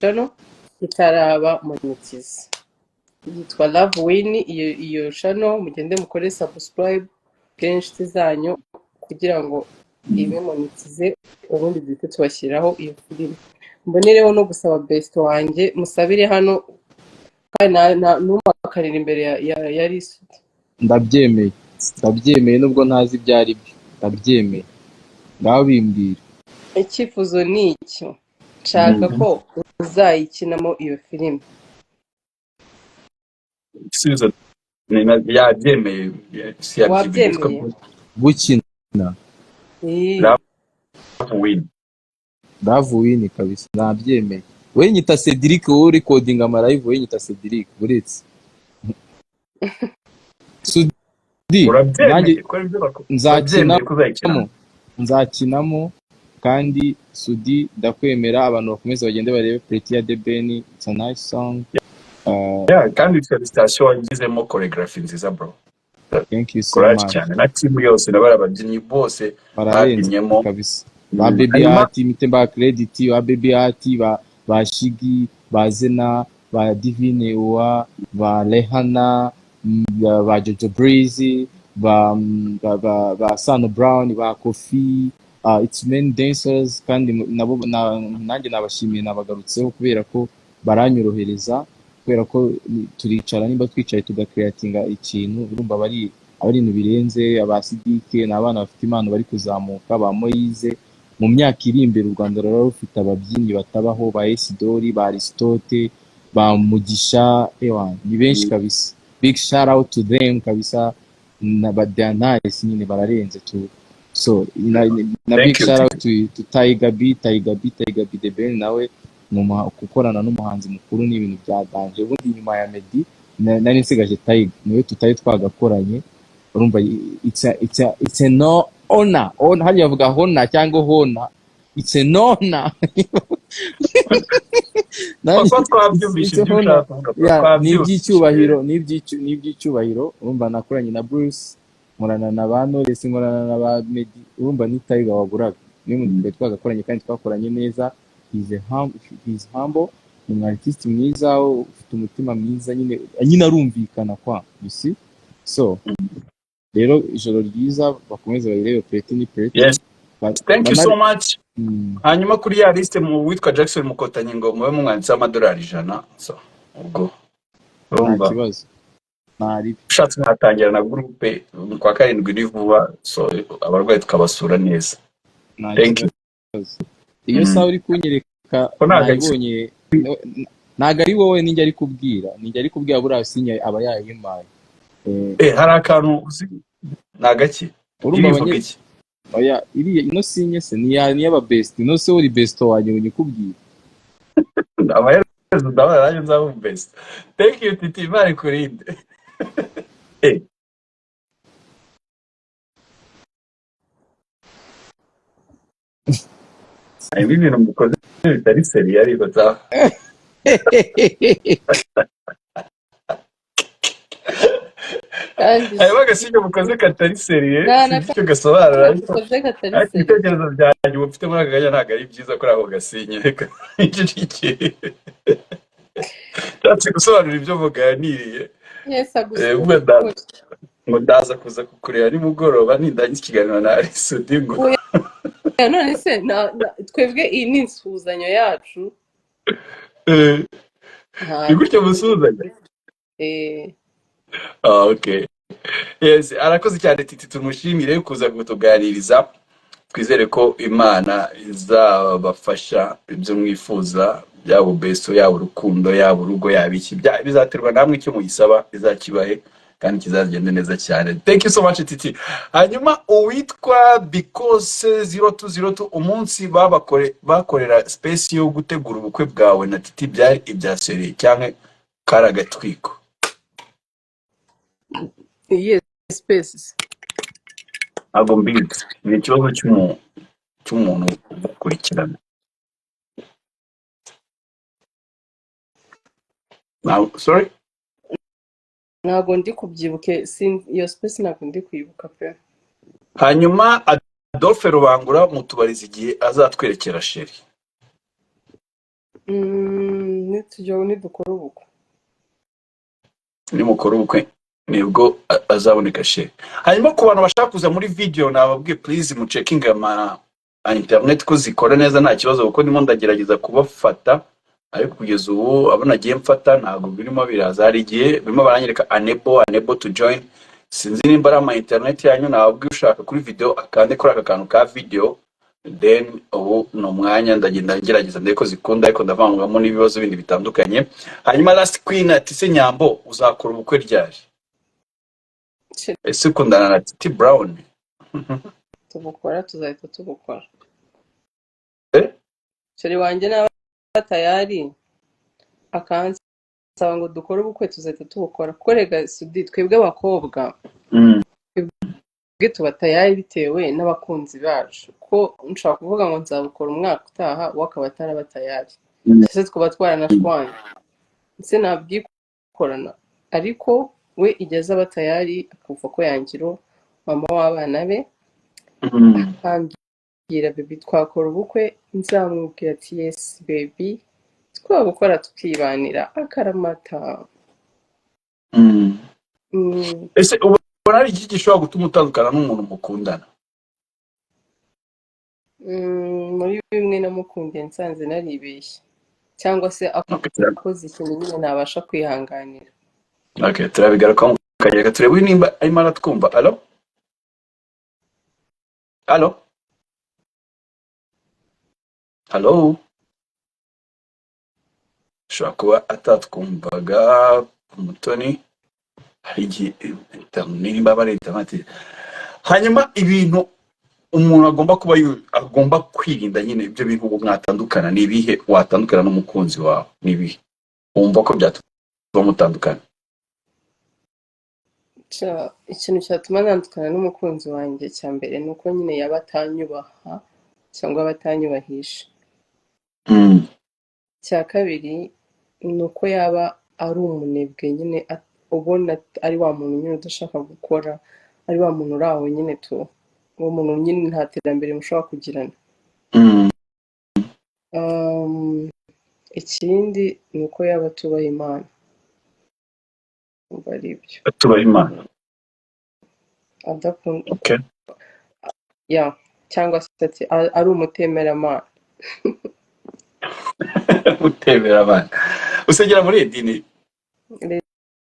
channel itaraba monetize. Yitwa Love Win, iyo channel mugende mukore subscribe kenshi zanyu kugira ngo ibe monetize, ubundi duhite tubashyiraho iyo filime. Mbonereho no gusaba best wanjye musabire hano kandi ntumakarira imbere ya Risud. ndabyemeye nubwo ntazi ibyo ari byo, ndabyemeye. Ngaho bimbwira Icyifuzo ni icyo, nshaka ko uzayikinamo iyo filime. Ibisubizo yabyemeye, Wabyemeye? gukina Love Win kabisa, nabyemeye. We nyita Cedric, wowe recording amalive, we nyita Cedric buretse. Sudi nanjye nzakinamo kandi Sudi ndakwemera. Abantu bakomeza bagende barebe Pretty ya The Ben, it's a nice song. kandi felicitation wagizemo choreography nziza bro. Thank you so much cyane na team yose n'abari ababyinnyi bose barabinyemo kabisa. Ba Baby Art mitemba credit, ba Baby Art, ba Shigi, ba Zena, ba Divine Oa, ba Lehana, ba Jojo Breezy, ba Sano Brown, ba Kofi, it's men dancers kandi nabo nanjye nabashimiye, nabagarutseho kubera ko baranyorohereza, kubera ko turicara nimba twicaye tugakreatinga ikintu, urumva bari ibintu birenze. Abasidike n'abana bafite impano bari kuzamuka, ba Moise. Mu myaka iri imbere u Rwanda rero rufite ababyinnyi batabaho, ba Esidori, ba Aristote, ba Mugisha, ni benshi kabisa. Big shout out to them kabisa, na badanice nyine bararenze tu. So na big shout out to Tiger B The Ben, nawe gukorana n'umuhanzi mukuru ni ibintu byadanje. Ubundi nyuma ya Meddy nari nsigaje Tiger, niwe tutari twagakoranye. Urumva it's a no honor hali yavuga hona cyangwa hona, it's a nona. N'iby'icyubahiro. Urumva nakoranye na Bruce, nkorana na ba Knowless, nkorana na ba Meddy. Urumva ni Tiger waburaga, niwe muntu twagakoranye kandi twakoranye neza. He's humble, ni artist mwiza, ufite umutima mwiza, nyine arumvikana kwa, you see. So rero ijoro ryiza, bakomeze bayirebe Pretty ni Pretty. Yes. Thank you so much. Hanyuma kuri ya liste mu witwa Jackson Mukotanyi ngo mube mumwanditse amadolari 100. So ubwo nta kibazo, ntari ushatse mwatangira na groupe kwa karindwi rivuba, so abarwayi tukabasura neza. Thank you. Iyo sawa uri kunyereka nabonye, ntago ari wowe ninjye ari kubwira buriya sinya aba yayimaye. Hari akantu nagaki urumva iki? Oya, iriya ino sinye se ni aba best, no se uri best wanjye unyikubwira. Abayerezo ndabara nzaho best. Thank you Titi, bari kurinde. Ai mimi namukoze bitari seri ariko ta. Ayo bagasinya mukoze katari seriye, cyo gasobanura ibitekerezo byanyu mufite muri aka kanya ntabwo ari byiza kuri ako gasinye. Reka iki cyatse gusobanura ibyo muganiriye. Ngo ndaza kuza kukureba nimugoroba nindangiza ikiganiro na Risud ngo none se twebwe iyi ni insuzanyo yacu. Ni gutya musuzanya? Okay. Yes, arakoze cyane Titi, tumushimire kuza kutuganiriza. Twizere ko Imana izabafasha ibyo mwifuza, yaba beso, yaba urukundo, yaba urugo, yaba iki bizaterwa namwe icyo muyisaba bizakibahe kandi kizagende neza cyane. Thank you so much Titi. Hanyuma uwitwa Because 0202 umunsi bakorera space yo gutegura ubukwe bwawe na Titi, byari ibya seri cyangwa karagatwiko? Yes, spaces. Ntabwo mbizi, ni ikibazo cy'umuntu ukurikirana. Sorry? Ntabwo ndi kubyibuke, iyo space ntabwo ndi kwibuka pe. Hanyuma Adolphe Rubangura mutubariza igihe azatwerekera Sheri. nidukora ubukwe. nimukora ubukwe nibwo azaboneka she. Hanyuma ku bantu bashaka kuza muri video nababwiye please mucekinge ama internet ko zikora neza nta kibazo, kuko ndimo ndagerageza kubafata, ariko kugeza ubu abo nagiye mfata ntabwo birimo biraza. Hari igihe birimo baranyereka unable to join. Sinzi nimba ari ama internet yanyu. Nababwiye ushaka kuri video akande kuri aka kantu ka video, then ubu no mwanya ndagenda ngerageza ndeko zikunda, ariko ndavangamo n'ibibazo bindi bitandukanye. Hanyuma last queen ati se Nyambo uzakora ubukwe ryari? Ese ukundana na Titi Brown? Tubukora, tuzahita tubukora. Eh? Sheri wanjye n'aba tayari akansaba ngo dukore ubukwe, tuzahita tubukora. Kuko rega Sudi, twebwe abakobwa twebwe tuba tayari bitewe n'abakunzi bacu. Ko nshaka kuvuga ngo nzabukora umwaka utaha wakaba ataraba tayari. Ese twaba twaranashwanye. Ese nabwikorana. Ariko we igeze aba tayari akavuga ko yangiro mama w'abana be. Akambwira baby twakora ubukwe, nzamubwira ati yes baby, twabukora tukibanira akaramata. Ese ubona ari iki gishobora gutuma utandukana n'umuntu mukundana? Muri bimwe namukundiye nsanze naribeshye, cyangwa se akoze ikintu nyine ntabasha kwihanganira. Okay, turabigaruka mu kanya turebe nimba arimo aratwumva. Hello? Shobora kuba atatwumvaga Umutoni. Hari igihe nimba bari internet. Hanyuma ibintu umuntu agomba kwirinda nyine ibyo bintu ubu mwatandukana, ni ibihe watandukana n'umukunzi wawe? Ni ibihe wumva ko byatuma mutandukana? Ikintu cyatuma ntandukana n'umukunzi wanjye cya mbere ni uko nyine yaba atanyubaha cyangwa batanyubahisha. Cya kabiri ni uko yaba ari umunebwe nyine, ubona ari wa muntu nyine udashaka gukora, ari wa muntu uri aho nyine uwo muntu nyine nta terambere mushobora kugirana. Ikindi ni uko yaba atubaha Imana. Umva ari ibyo. Atubaha Imana. Adakunda. Okay. Ya, cyangwa se ati ari umutemeramana. Umutemeramana. Usengera muri idini?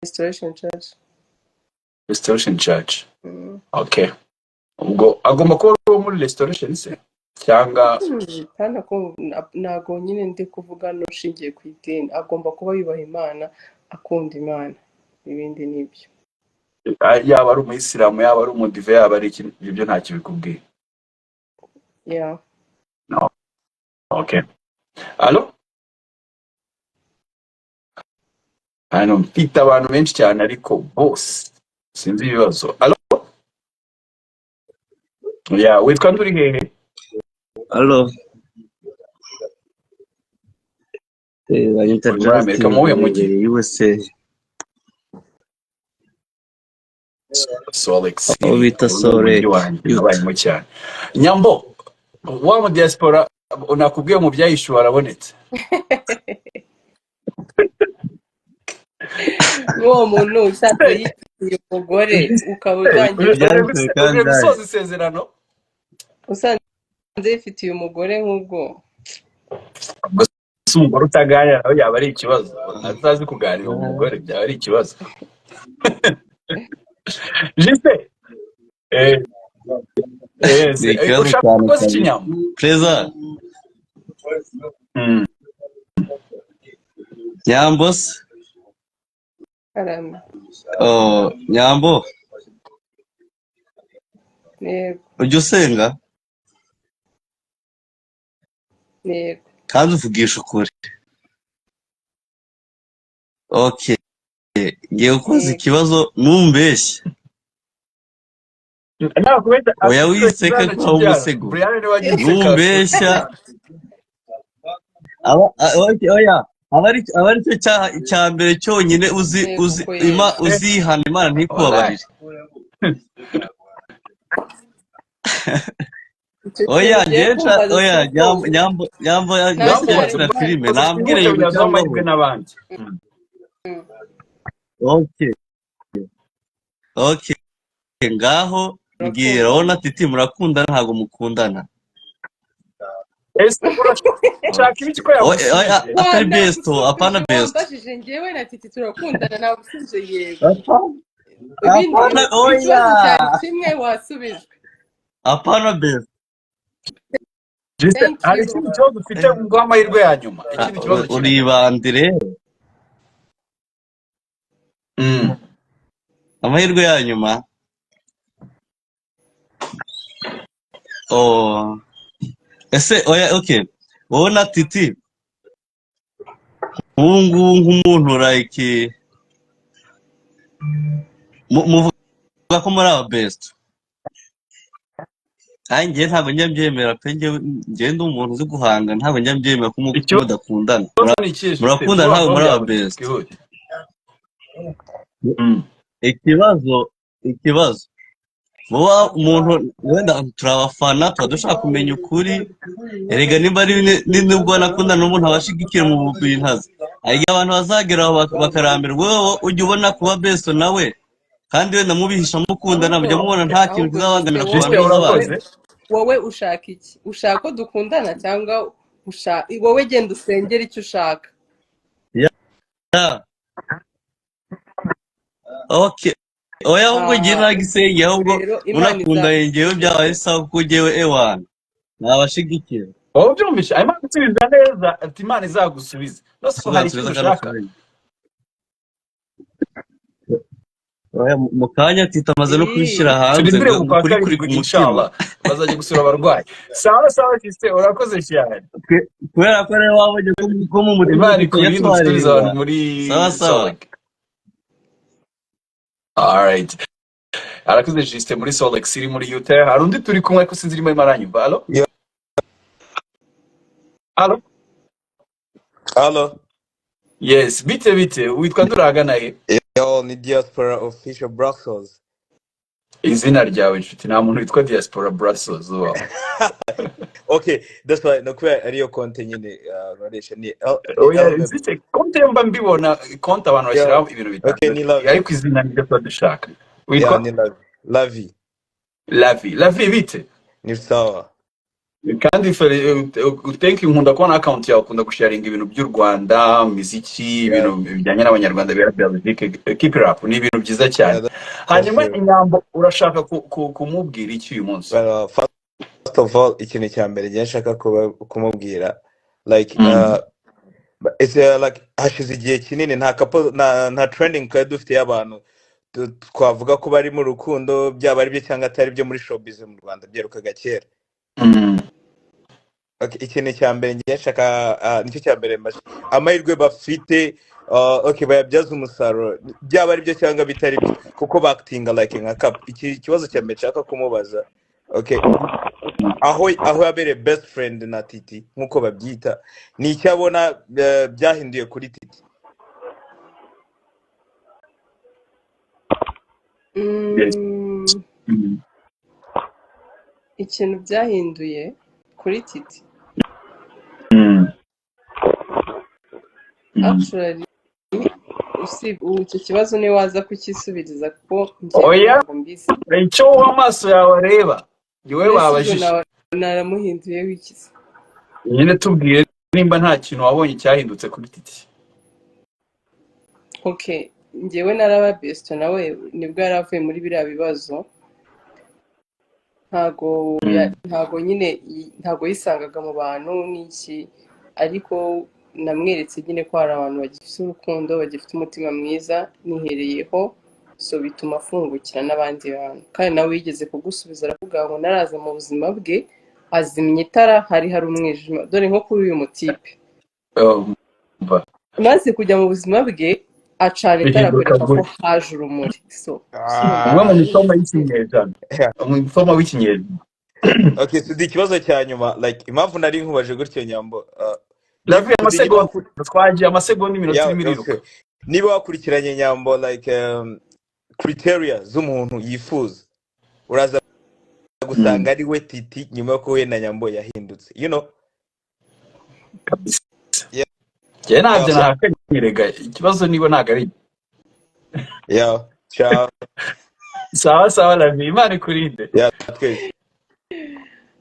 Restoration Church. Restoration Church. Okay. Ubwo agomba kuba ari muri Restoration se? Cyangwa ntago nyine ndi kuvuga n'ushingiye ku idini. Agomba kuba yubaha Imana, akunda Imana. Ibindi nibyo. Yaba ari umuyisilamu, yaba ari umudive, yaba ari ibyo nta kibikubwiye. Yeah. No. Okay. Allo? Hano mfite abantu benshi cyane ariko bose sinzi ibibazo. Allo? Yeah, witwa nduri hehe? Allo. Muri Amerika muwe mugi? USA. Solex. Bita Solex. Yubayemo cyane. Nyambo, wa mu diaspora unakubwiye mu byayishu arabonetse. Uwo muntu ushatse yitiye umugore ukaba urwangiye gusoza isezerano. Usanze ifitiye umugore nk'ubwo. Umugore utaganira nawe yaba ari ikibazo. Atazi kuganira umugore byaba ari ikibazo. Jiste. Ushaka koza ikinyama. Preza. Nyambos. Oh, Nyambo. Yego. Ujya usenga? Yego. Kandi uvugisha ukuri. Okay. Ngiye ukoze ikibazo numbeshye. Oya wiseka kwa umusego. Numbeshya. Oya. Abari cyo cya mbere cyonyine uzihana Imana ntikubabarire. oya ugiye ngenca kumbaza oya siko nyambo ntacyo yakina nari filime twihute nambwire yego byazo cyangwa amahirwe we. n'abandi. Okay, okay, ngaho mbwira wowe na turakundana Titi murakundana ntabwo mukundana? Ese urashaka ibiki ko Oya yagusubije? atari besto apana nagusubije besto. wambajije njyewe na Titi turakundana nagusubije yego Apana oya ikibazo cyari kimwe wasubijwe apana besto. Jise thank hari you ikindi kibazo ufite ngo amahirwe ya nyuma, ikindi kibazo kimwe. Uribandi rero amahirwe ya nyuma. Oh ese oya okay wowe na Titi nk'ubu nk'umuntu like muvuga ko muri aba best. Kandi njye ntabwo njya mbyemera pe, njye ndi umuntu uzi guhanga, ntabwo njya mbyemera ko mudakundana. Murakundana ntabwo muri aba best. Ikibazo muba umuntu wenda turabafana tuba dushaka kumenya ukuri, erega niba ari nubwo nakundana n'umuntu abashigikira mu bintazi, ariko abantu bazageraho bakarambirwa wowe ujya ubona kuba best nawe kandi wenda mubihisha mukundana mujya mubona nta kintu kizabangamira ku bantu b'abandi. Wowe ushaka iki? Ushaka ko dukundana cyangwa wowe genda usengera icyo ushaka? Okay oya ahubwo ngiye nagisenge ahubwo unakunda yengewe byabaye sawa kuko ngewe ewana nabashigikira. Wowe byumvisha Imana gusubiza neza ati Imana izagusubiza. Nose ko hari icyo ushaka. Oya mu kanya Tita amaze no kubishyira hanze ngo kuri ku mutima bazajya gusura abarwayi. Sawa Kristo urakoze cyane. Kubera ko rero wabonye ko mu mutima yatwariza abantu muri sawa. Alright. Arakoze Juste muri Solex iri muri Utah. Hari undi turi kumwe ko sinzi irimo maranyumva. Allo? Yes, bite witwa nduragana he? Yo ni Diaspora Official Brussels. Izina ryawe inshuti nta muntu witwa Diaspora Brussels uba. Okay, that's why no kwera ariyo konte nyine nkoresha ni zite konte mba mbibona konte abantu bashyiraho ibintu bitandukanye. Ariko izina niryo dushaka. Witwa ni Lavi bite? Ni sawa. Kandi thank you nkunda kubona account yawe ukunda gusharinga ibintu by'u Rwanda, muziki, ibintu bijyanye n'abanyarwanda bera Belgique. Keep it up, ni ibintu byiza cyane. Hanyuma Inyambo urashaka kumubwira iki uyu munsi? First of all, ikintu cya mbere ngiye nshaka kumubwira like it's like hashize igihe kinini nta trending kandi dufite y'abantu twavuga ko bari mu rukundo byaba ari byo cyangwa atari byo muri showbiz mu Rwanda byerukaga kera. Okay, ikintu cya mbere ngiye nshaka nicyo cya mbere amahirwe bafite okay bayabyaza umusaruro byaba ari byo cyangwa bitari byo kuko bactinga like nka cup. Iki kibazo cya mbere nshaka kumubaza okay aho yabere best friend na Titi nkuko babyita ni icyabona byahinduye kuri Titi. Ikintu byahinduye kuri Titi actually icyo kibazo ni waza kukisubiriza kuko ntabwo mbizi icyo amaso yawe areba niwe babajije naramuhinduye wikize nyine tubwiye nimba nta kintu wabonye cyahindutse kuri Titi. Okay njyewe naraba best nawe nibwo yaravuye muri biriya bibazo ntago nyine ntago yisangaga mu bantu n'iki ariko namweretse nyine ko hari abantu bagifite urukundo bagifite umutima mwiza nihereyeho so bituma afungukira n'abandi bantu kandi nawe yigeze kugusubiza aravuga ngo naraza mu buzima bwe azimye itara hari umwijima dore nko kuri uyu mutipe maze kujya mu buzima bwe acana itara kwereka ko haje urumuri so mu misomo y'ikinyejana mu misomo w'ikinyejana. Okay, so ikibazo cya nyuma like impamvu nari nkubaje gutyo Nyambo Lavi amasegonda twagiye amasegonda iminota 10 niba wakurikiranye Nyambo like criteria z'umuntu yifuza uraza gusanga ari we Titi nyuma yo we na Nyambo yahindutse kabisa. yeah Njye ntabyo so nahakanyerega, ikibazo niba ntabwo ari yeah ciao sawa Lavi, Imana ikurinde. yeah twese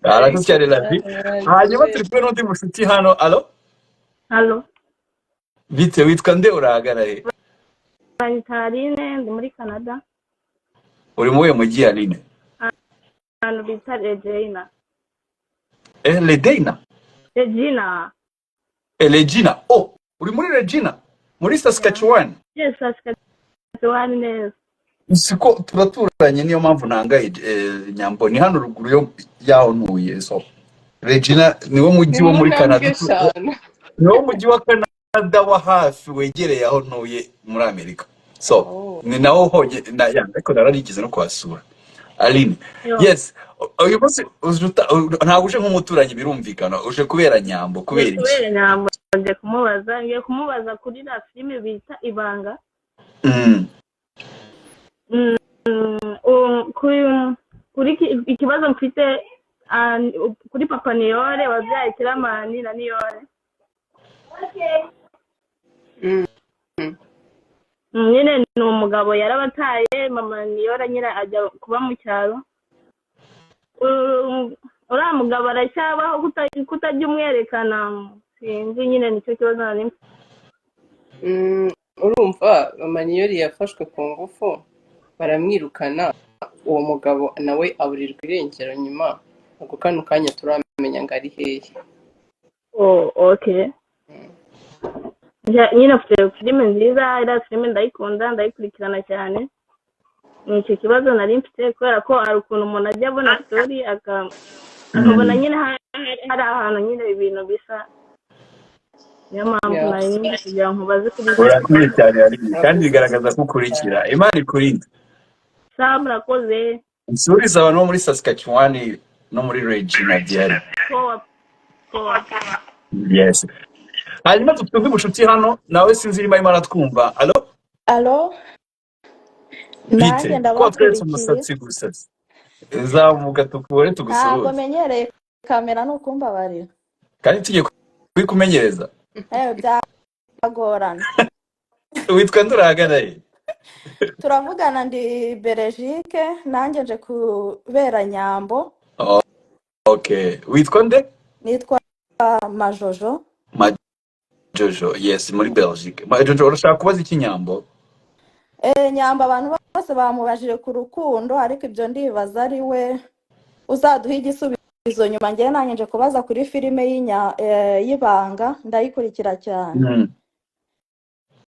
Arakoze cyane Lavi. Hanyuma Banjye turi kumwe n'undi mushuti hano. Alo, Halo, bite, witwa nde, urahagana he? Bantarine ndi muri Canada. Uri mu wuhe mujyi Aline? Ahantu bita Regina. Ledeina? Regina. Regina. Oh, uri muri Regina? Muri Saskatchewan? Yes, Saskatchewan neza. Siko turaturanye, niyo mpamvu nangaye Nyambo ni hano ruguru yaho ntuye. So Regina niwo mujyi wo muri Canada. Niwo mujyi wa Canada wa hafi wegereye aho ntuye muri Amerika. So ni nawo honye ariko nararigize no kwasura. Aline. Yes. Uyu munsi ntabwo uje nk'umuturanyi birumvikana, uje kubera Nyambo, kubera iki? Kubera Nyambo ngiye kumubaza kuri la filime bita Ibanga. Kuri ikibazo mfite kuri Papa Niyore wabyaye Kiramani na Niyore. Nyine ni umugabo yarabataye, Mama Niyore nyine ajya kuba mu cyaro. Uriya mugabo aracyabaho kutajya umwerekana, sinzi nyine nicyo kibazo nari urumva Mama Niyore yafashwe ku ngufu baramwirukana, uwo mugabo nawe aburirwa irengero nyuma ako kano kanya turamenya ngo ari hehe. Okay. Nyine afite filime nziza, iriya filime ndayikunda, ndayikurikirana cyane. Ni icyo kibazo nari mfite kubera ko hari ukuntu umuntu ajya abona story akabona nyine hari ahantu nyine ibintu bisa. Niyo mpamvu nari kugira ngo baze Urakoze cyane Aline, kandi bigaragaza ko ukurikira. Imana ikurinde. Sawa, murakoze. Nsuriza abantu bo muri Saskatchewan no muri Regina gihari. Yes. Hanyuma tutumve umushuti hano, nawe sinzi niba Imana twumva. Alo? Nanjye ndabakurikiye. Umusatsi gusa. Zamuka tukure tugusuhuze. Ntabwo menyereye kamera nukumva barira. Kandi tugiye kwikumenyereza. Byagorana. Witwa ndurahagana he? Turavugana ndi Belgique, nanjye nje kubera Nyambo. Okay. Witwa nde? Nitwa Majojo. Majojo, yes, muri Belgique. Majojo, urashaka kubaza iki Nyambo? Nyambo abantu bose bamubajije ku rukundo, ariko ibyo ndibaza ari we uzaduha igisubizo nyuma. Ngiye nanjye nje kubaza kuri filime y'Ibanga, ndayikurikira cyane.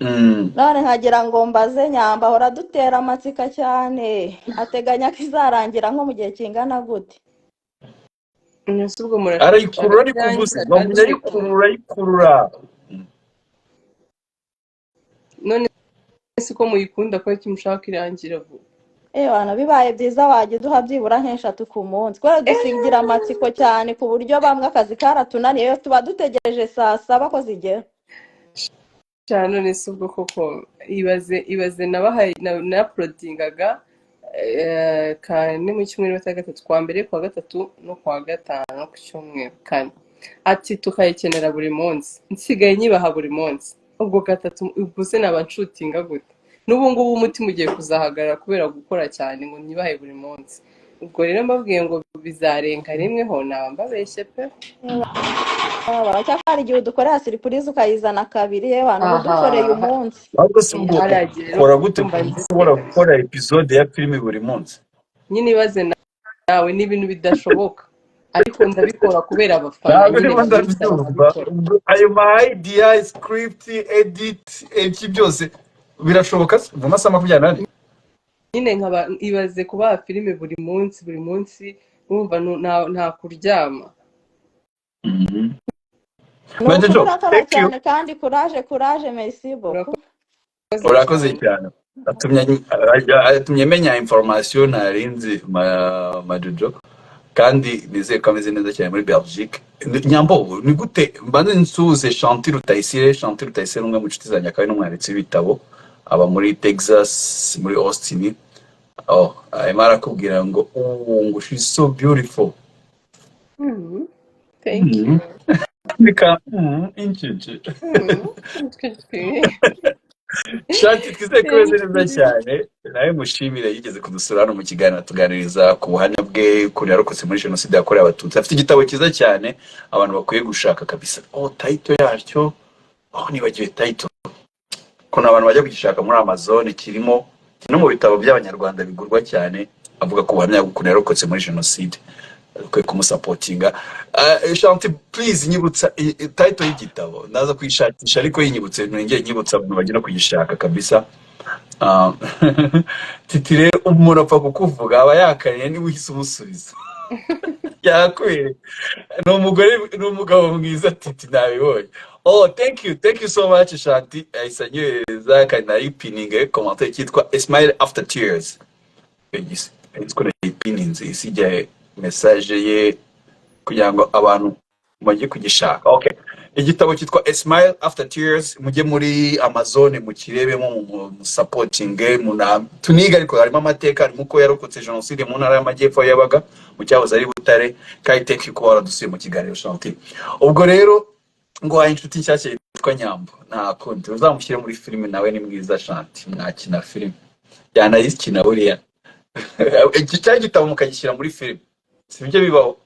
None nkagira ngo mbaze Nyambo ahora dutera amatsika cyane, ateganya ko izarangira nko mu gihe kingana gute? Arayikurura ariko gusa bavuga ayikurura. None siko muyikunda ko kimushaka irangira vuba. Wana bibaye byiza wajya duha byibura nk'eshatu ku munsi. Kwera dusingira amatsiko cyane ku buryo bamwe akazi karatunaniye, tuba dutegereje saa 7 ko zigera. Cyane none subwo koko ibaze nabahaye na uploadingaga kane mu cyumweru cya gatatu, kwa mbere, kwa gatatu no kwa gatanu ku cyumweru kane. Ati tukayikenera buri munsi, nsigaye nyibaha buri munsi. Ubwo gatatu ubwo se nabanshutinga gute? N'ubu ngubu umutima ugiye kuzahagarara kubera gukora cyane ngo nyibahe buri munsi. Ubwo rero mbabwiye ngo bizarenga rimwe ho nabambabeshye pe. Cyakari igihe dukorera surprise ukayizana kabiri abantu dukoreye umunsi. Ahubwo se ubwo ukora gute ushobora gukora episode ya filime buri munsi? Nyine ibaze nawe n'ibintu bidashoboka, ariko ndabikora kubera abafana. Ayo ma idea, script, edit, iki byose birashoboka mu masaha 24. Nyine nkaba ibaze kuba filime buri munsi urumva nta kuryama. cyane kandi courage merci beaucoup. Urakoze cyane. Atumye menya information narinzi Majojo, kandi nizeye ko ameze neza cyane muri Belgique. Nyambo ni gute mbanze nsuze Chantal Rutayisire umwe mu nshuti zanjye, akaba n'umwanditsi w'ibitabo aba muri Texas, muri Austin. Oh, arimo arakubwira ngo ngo she's so beautiful. Thank you. Reka injiji. Shanti twizeye ko umeze neza cyane, nawe mushimire yigeze kudusura hano mu kiganiro tuganiriza ku buhamya bwe ukuntu yarokotse muri jenoside yakorewe abatutsi. Afite igitabo cyiza cyane abantu bakwiye gushaka kabisa. Title yacyo nibagiwe title, ukuntu abantu bajya kugishaka muri Amazon, kirimo no mu bitabo by'abanyarwanda bigurwa cyane, avuga ku buhamya bw'ukuntu yarokotse muri jenoside. Ukwiye kumusapotinga. Shanti please nyibutsa title y'igitabo, ndaza kwishakisha ariko yinyibutse nongeye nyibutsa abantu bagenda kugishaka kabisa. Titi rero umuntu apfa kukuvuga aba yakaniye niba uhise umusubiza. Yakwereka ni umugabo mwiza Titi, nabibonye. Thank you so much Shanti. Isanyereza kandi nayipininga commentaire cyitwa A Smile After Tears. It's nayipininze isijya message ye kugira ngo abantu bajye kugishaka. Igitabo cyitwa A Smile After Tears, mujye muri Amazon mukirebemo mu supporting tuniga, ariko harimo amateka, harimo uko yarokotse jenoside mu ntara y'amajyepfo yabaga mu cyahoze ari Butare. Kandi thank you ko waradusuye mu kiganiro Shanti. Ubwo rero ngo haye inshuti nshyashya yitwa Nyambo, nta kundi uzamushyire muri filime, nawe ni mwiza Shanti, mwakina filime yanayikina buriya. Iki gitabo mukagishyira muri filime, si byo bibaho?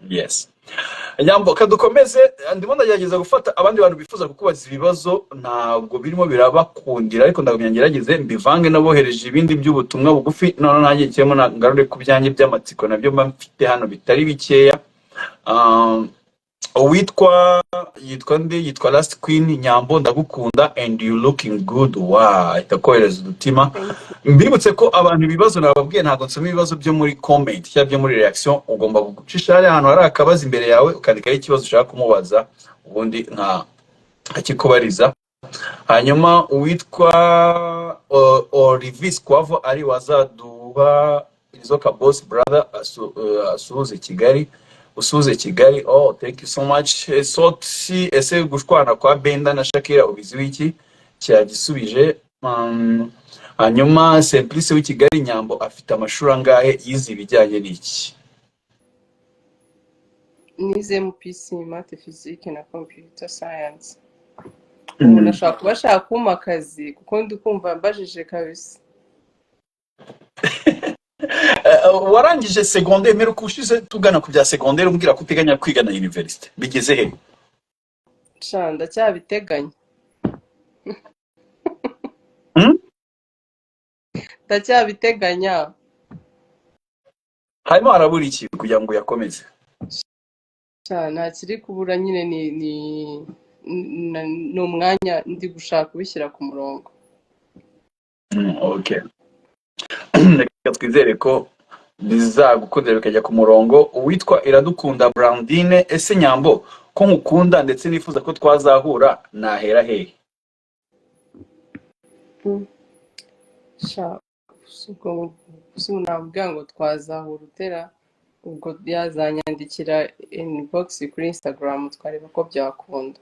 Yes. Nyambo kadukomeze, ndimo ndagerageza gufata abandi bantu bifuza kukubaza ibibazo, ntabwo birimo birabakundira, ariko ndagumya ngerageze mbivange nabohereje ibindi by'ubutumwa bugufi, none nanjye kirimo ngarure ku byanjye by'amatsiko nabyo mfite hano bitari bikeya. Yitwa Last Queen. Nyambo ndagukunda and you looking good. Itakohereza udutima. Mbibutse ko abantu ibibazo nababwiye ntabwo nsoma ibibazo byo muri comment cyangwa byo muri reaction, ugomba gucisha hari ahantu hari akabazo imbere yawe ukandikaho ikibazo ushaka kumubaza, ubundi akikubariza. Hanyuma Olivis Kwavo ari wazaduha Izoka Boss Brother asuhuze Kigali. Thank you so much. Soti ese gushwana kwa Benda na Shakira ubizi wiki cyagisubije. Hanyuma Simplice w'Ikigali, Nyambo afite amashuri angahe, yize ibijyanye n'iki? Nize mu PC Math Physique na Computer Science. Umuntu ashaka kuba ashaka kuma akazi kuko ndikumva mbajije kabisa. Warangije secondaire, mbere ko ushize tugana ku bya secondaire umbwira ko uteganya kwiga na university, bigeze he? Ndacyabiteganya. Ndacyabiteganya. Harimo harabura iki kugira ngo yakomeze? Nta kiri kubura, nyine ni umwanya ndi gushaka kubishyira ku murongo. Reka twizere ko bizagukundira bikajya ku murongo. Uwitwa Iradukunda Brandine, ese Nyambo ko nkukunda ndetse nifuza ko twazahura, nahera hehe? Nabwira ngo twazahura utera, ubwo yazanyandikira inbox kuri Instagram twareba ko byakunda.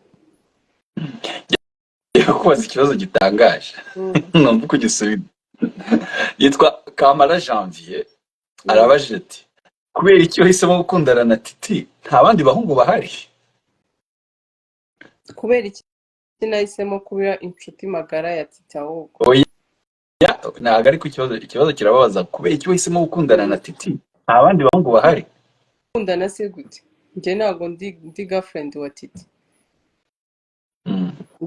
Kubaza ikibazo gitangaje numva uko gisubiza. Yitwa Kamara Janvier, arabajije ati kubera iki wahisemo gukundana na Titi, nta bandi bahungu bahari? Kubera iki nahisemo kuba inshuti magara ya Titi ahubwo? Ntabwo ari ku ikibazo kirababaza, kubera iki wahisemo gukundana na Titi, nta bandi bahungu bahari? Gukundana se gute? Njye ntabwo ndi girlfriend wa Titi,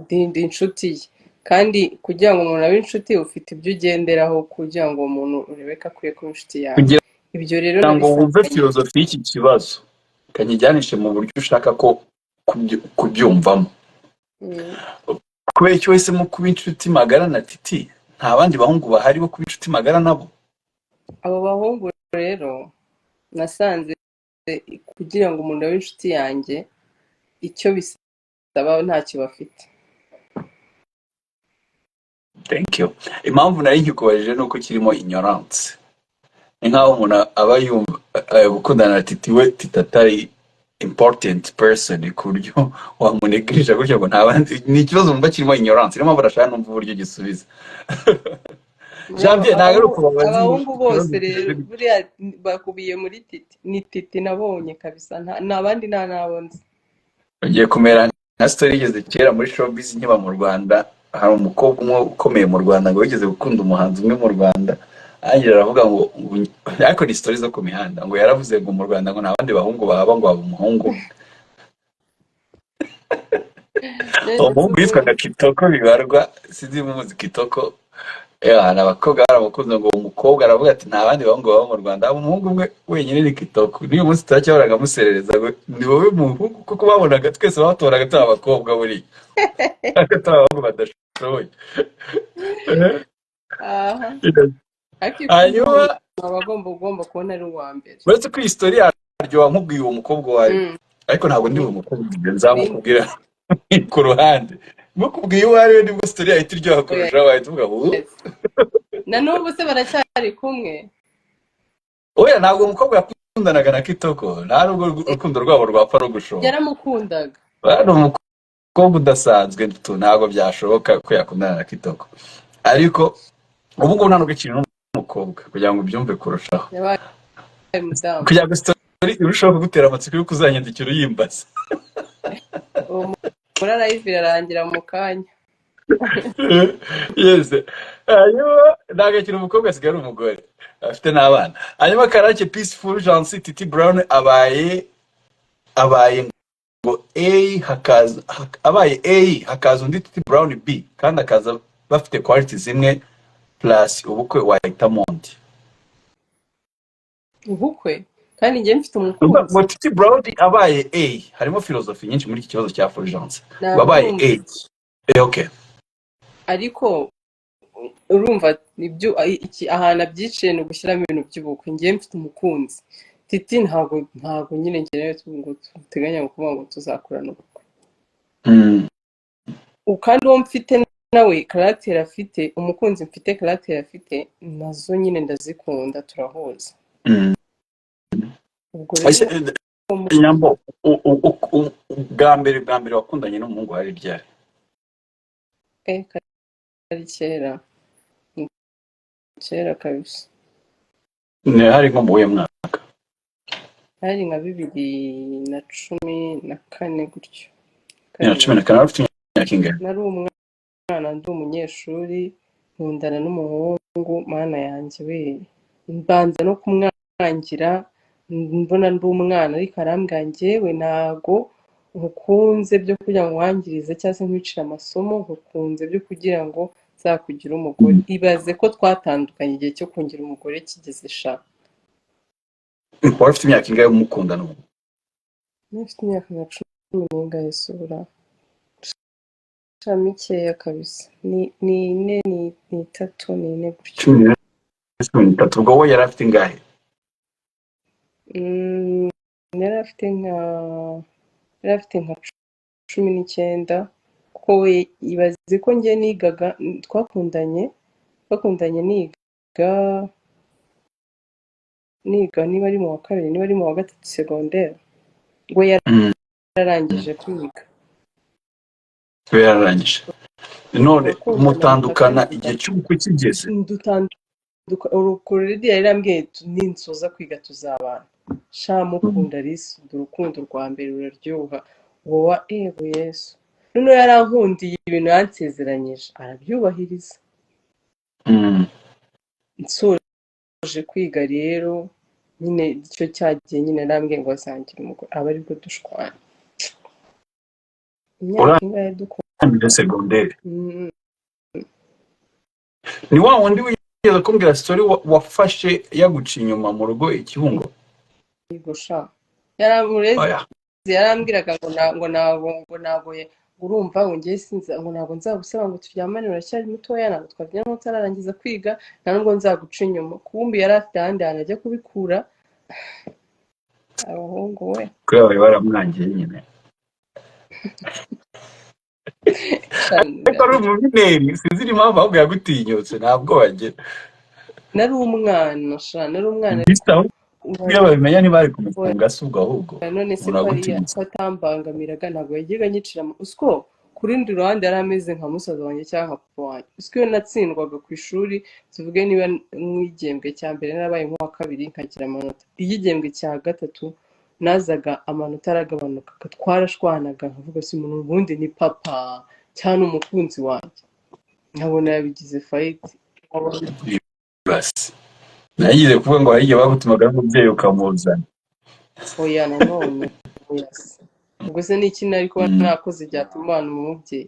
ndi inshuti ye. Kandi kugira ngo umuntu abe inshuti ufite ibyo ugenderaho kugira ngo umuntu urebeka akwiye kuba inshuti yawe. Ibyo rero ntabwo wumve filozofi y'iki kibazo kanyijyanishe mu buryo ushaka ko kubyumvamo. Kubera icyo wahisemo kuba inshuti magara na Titi, nta bandi bahungu bahari bo kuba inshuti magara nabo? Abo bahungu rero nasanze kugira ngo umuntu abe inshuti yanjye icyo bisaba ntacyo bafite. Thank you. Impamvu nari nkikubajije nuko kirimo ignorance. Ni nkaho umuntu aba yumva gukundana na Titi we Titi atari important person ku buryo wamunegirije gutyo ngo nta bandi. Ni ikibazo numva kirimo ignorance, niyo mpamvu ndashaka numva uburyo gisubiza. Janvier ntabwo ari ukubabaza abahungu bose ikibazo rero buriya bakubiye muri titi ni titi nabonye kabisa n'abandi nta nabo nzi ugiye kumera nka story igeze kera muri showbiz nkiba mu Rwanda. Hari umukobwa umwe ukomeye mu Rwanda ngo wigeze gukunda umuhanzi umwe mu Rwanda, arangira aravuga ngo ariko ni story zo ku mihanda ngo yaravuze ngo mu Rwanda ngo nta bandi bahungu bahaba ngo haba umuhungu umuhungu yitwaga Kitoko bibarwa, sinzi muzi Kitoko. Ni abakobwa baramukunze ngo umukobwa aravuga ati nta bandi bahungu baba mu Rwanda, haba umuhungu umwe wenyine ni Kitoko. N'uyu munsi turacyahoraga muserereza ngo ni wowe muhungu, kuko babonaga twese batoraga turi abakobwa buriya ariko turi abahungu badashoboye. Hanyuma ugomba kubona ari uwa mbere. uretse ko iyi story yaryoha nkubwiye uwo mukobwa wawe, ariko ntabwo ndi uwo mukobwa nzamukubwira ku ruhande. Mukubwiye uwo ari we nibwo story yahita iryoha kurushaho, wahita uvuga ubu na n'ubu se baracyari kumwe. oya ntabwo umukobwa yakundanaga na Kitoko, nta nubwo urukundo rwabo rwapfa rugushoboka. Yaramukundaga. Bari umukobwa udasanzwe, ntabwo byashoboka ko yakundana na Kitoko. Ariko ubu ngubu nta nubwo akiri n'umukobwa, kugira ngo ubyumve kurushaho, yabaye mudamu. kugira ngo story irushaho kugutera amatsiko y'uko uzanyandikira uyimbaza. Muri live irarangira mu kanya. Yes. Hanyuma ntabwo akiri umukobwa, asigaye ari umugore afite n'abana. Hanyuma Karake Peaceful Jancy Titi Brown abaye ngo A hakaza abaye A hakaza undi Titi Brown B, kandi akaza bafite quality zimwe plus ubukwe wahitamo undi. Ubukwe kandi njye mfite umukunzi. Ngo Titi Brown abaye A harimo philosophy nyinshi muri iki kibazo cya Fulgence. Babaye A. Okay. Ariko urumva nibyo ahantu abyiciye ni ugushyiramo ibintu by'ubukwe. Njye mfite umukunzi. Titi ntabwo nyine ngereyo ngo tuteganya kuvuga ngo tuzakorana ubukwe. Kandi uwo mfite nawe character afite, umukunzi mfite character afite, nazo nyine ndazikunda, turahuza. Ubwo rero Nyambo bwa mbere wakundanye n'umuhungu hari ryari? Ari kera kabisa. Ni hari nko mu wuhe mwaka? Hari nka 2014 gutyo. 2014 ufite imyaka ingahe? Nari umwana, ndi umunyeshuri, nkundana n'umuhungu, mana yanjye we, mbanza no kumwangira, mbona ndi umwana, ariko arambwira njyewe ntago nkukunze byo kugira ngo wangirize cyangwa se nkwicira amasomo, nkukunze byo kugira ngo nzakugire umugore. Ibaze ko twatandukanye igihe cyo kungira umugore kigeze sha. Wari ufite imyaka ingahe umukundana ubu? Nifite imyaka nka 10 n'ingahe sura. Mikeya kabisa. Ni 4 ni 3 ni 4 gutyo. 13. Ubwo wowe yari afite ingahe? Yari afite nka 19, kuko we ibaze ko njye nigaga, twakundanye niga niba ari mu wa kabiri niba ari mu wa gatatu secondaire. Ngo yararangije kwiga. Yararangije. None mutandukana igihe cy'ubukwe kigeze? Urukundo yari yarambwiye ninsoza kwiga tuzabana. Sha mukunda risi, urukundo rwa mbere ruraryoha. Wowa ego Yesu. None yarankundiye ibintu yansezeranyije, arabyubahiriza. Nsoje kwiga rero nyine icyo cyagiye nyine narambwiye ngo azangira umugore, aba aribwo dushwana. Imyaka ingahe dukunda secondaire. Ni wa wundi wigeze kumbwira story wafashe yaguca inyuma mu rugo Ikibungo? Yego sha. Yarambwiraga ngo ntabwo urumva ngo ngiye sinza ngo ntabwo nzagusaba ngo turyamane, uracyari mutoya, ntabwo twagira ngo utararangiza kwiga, nta nubwo nzaguca inyuma. Kumbi yari afite ahandi hantu ajya kubikura. Abahungu we kuri bari baramwangiye nyine. Ariko ari umubineri, sinzi impamvu ahubwo yagutinyutse, ntabwo wagira. Nari umwana sha, nari umwana. Iyo babimenya ntibari kumufunga se ubwo ahubwo. None se ko atambangamiraga, ntabwo yagiye anyicira usko ku rundi ruhande yari ameze nka musaza wanjye cyangwa nka papa wanjye. Gusa iyo natsindwaga ku ishuri, tuvuge niba nk'igihembwe cya mbere narabaye nk'uwa kabiri nkagira amanota, iyo igihembwe cya gatatu nazaga amanota aragabanuka, twarashwanaga nkavuga si umuntu ubundi ni papa cyangwa umukunzi wanjye, nkabona yabigize fayiti. basi nagize kuvuga ngo hariya bagutumaga n'umubyeyi ukamuzana. Oya nanone oya se. Ubwo se n'iki nari kuba nakoze byatuma umwana umubyeyi?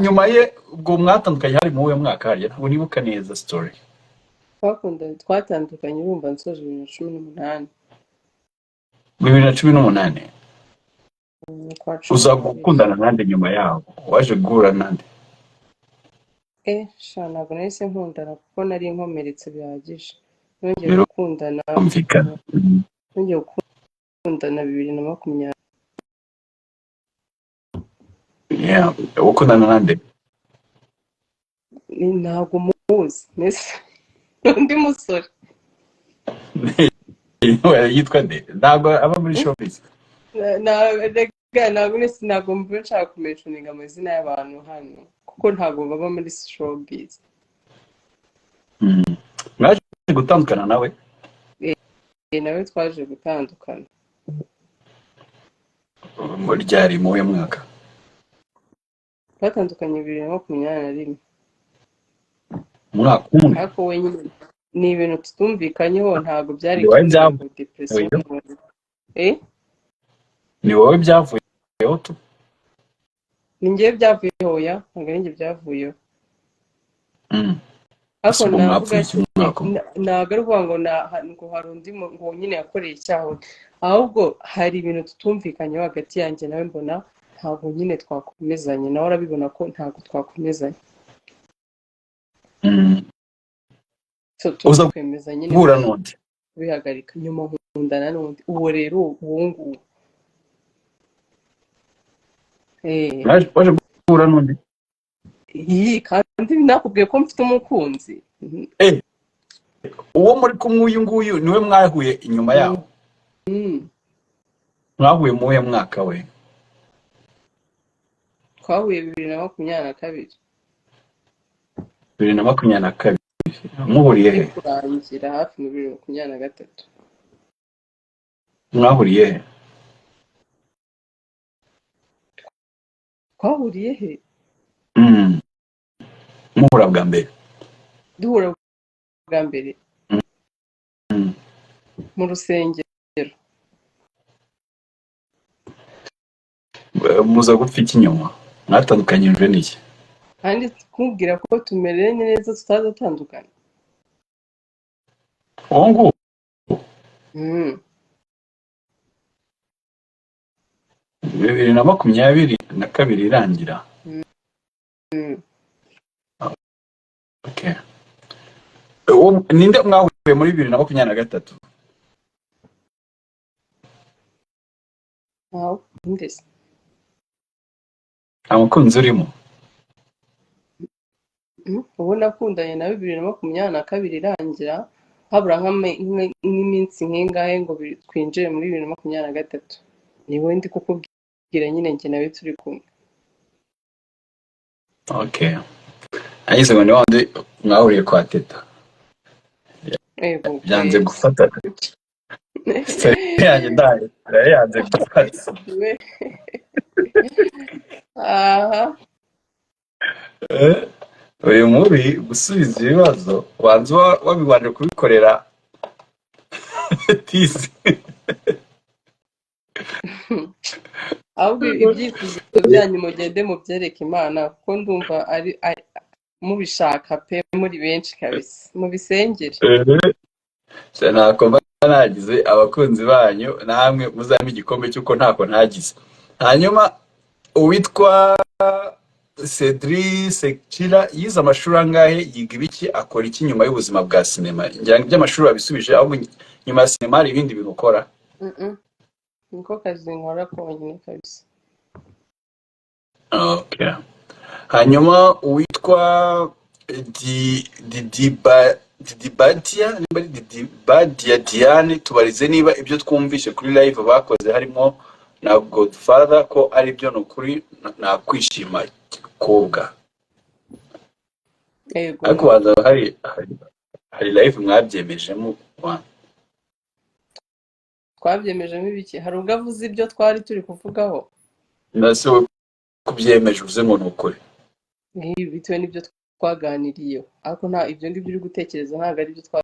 Nyuma ye ubwo mwatandukanye hari mu wuhe mwaka hariya? Ntabwo nibuka neza story. Twatandukanye urumva nsoje 2018. 2018 Kwa cumi uza n'abiri. gukundana nande nyuma yaho? Waje guhura nande? Sha ntabwo nahise nkundana kuko nari nkomeretse bihagije. Nongeye Rero gukundana kumvikana. nongeye gukundana 2020. Yeah, ukundana nande? Ntabwo muzi nese undi musore. Yitwa nde? Ntabwo aba muri showbiz. Ntabwo nese ntabwo mvuye nshaka kumentioninga amazina y'abantu hano kuko ntabwo baba muri showbiz. Mwaje gutandukana nawe? Nawe twaje gutandukana. Muri ryari mu wuhe mwaka? Twatandukanye 2021. Umwaka umwe? Ariko wenyine ni ibintu tutumvikanyeho, ntabwo byari Ni wowe ikibazo ngo byavuyeho? depression. Ni wowe byavuyeho tu? Ni njye byavuyeho oya, ntabwo ari njye byavuyeho. Ariko Ubwo navuga mwapfuye iki mwaka umwe? ntabwo ari ukuvuga ngo hari undi ngo nyine yakoreye icyaha, ahubwo hari ibintu tutumvikanyeho hagati yanjye nawe, mbona ntabwo nyine twakomezanye, nawe urabibona ko ntabwo twakomezanye. Uza Twemeza nyine guhura n'undi? bihagarika nyuma nkundana n'undi. Uwo rero uwo nguwo Waje guhura n'undi? iyi kandi nakubwiye ko mfite umukunzi. Uwo muri kumwe uyu nguyu niwe mwahuye inyuma yaho? Mwahuye mu wuhe mwaka we? Twahuye 2022. 2022. Muhuriye he? Kurangira hafi mu 2023. Mwahuriye he? Twahuriye he? Muhura bwa mbere? Duhura bwa mbere mu rusengero. Muza gupfa iki nyuma? Mwatandukanyijwe n'iki? Kandi kubwira ko tumeranye neza tutazatandukana. Uwo nguwo? 2022 irangira? Okay. Ninde mwahuye muri 2023? Aho ndese Amukunzi urimo? ubu nakundanye na 2022 irangira, habura nk'iminsi nk'ingahe ngo twinjire muri 2023. Niwe ndi kukubwira nyine njye nawe turi kumwe. Okay. Ahise ngo niwande mwahuriye kwa Teta. Byanze gufata. Yanjye ndaye yanze gufata. Aha. Uyu muri gusubiza ibibazo wanze wabibanje kubikorera tizi. Ahubwo ibyifuzo byanyu mugende mubyereke Imana kuko ndumva ari mubishaka pe muri benshi kabisa, mubisengere. Nakomba nagize abakunzi banyu namwe muzampa igikombe cy'uko ntako ntagize. Hanyuma uwitwa Cedric Sekira yize amashuri angahe, yiga ibiki, akora iki nyuma y'ubuzima bwa sinema? Ngira ngo iby'amashuri babisubije, ahubwo nyuma ya sinema hari ibindi bintu ukora? Niko kazi nkora konyine kabisa. Okay. Hanyuma uwitwa Dibadia Diane, tubarize niba ibyo twumvishe kuri live bakoze harimo na Godfather ko ari byo nukuri nakwishima kobwa yego ariko baza hari live mwabyemejemo twabyemejemo ibiki hari ubwo avuze ibyo twari turi kuvugaho nase kubyemeje uvuze ngo nukuri nk'ibi bitewe n'ibyo twaganiriyeho ariko nta ibyo ngibyo uri gutekereza ntabwo ari byo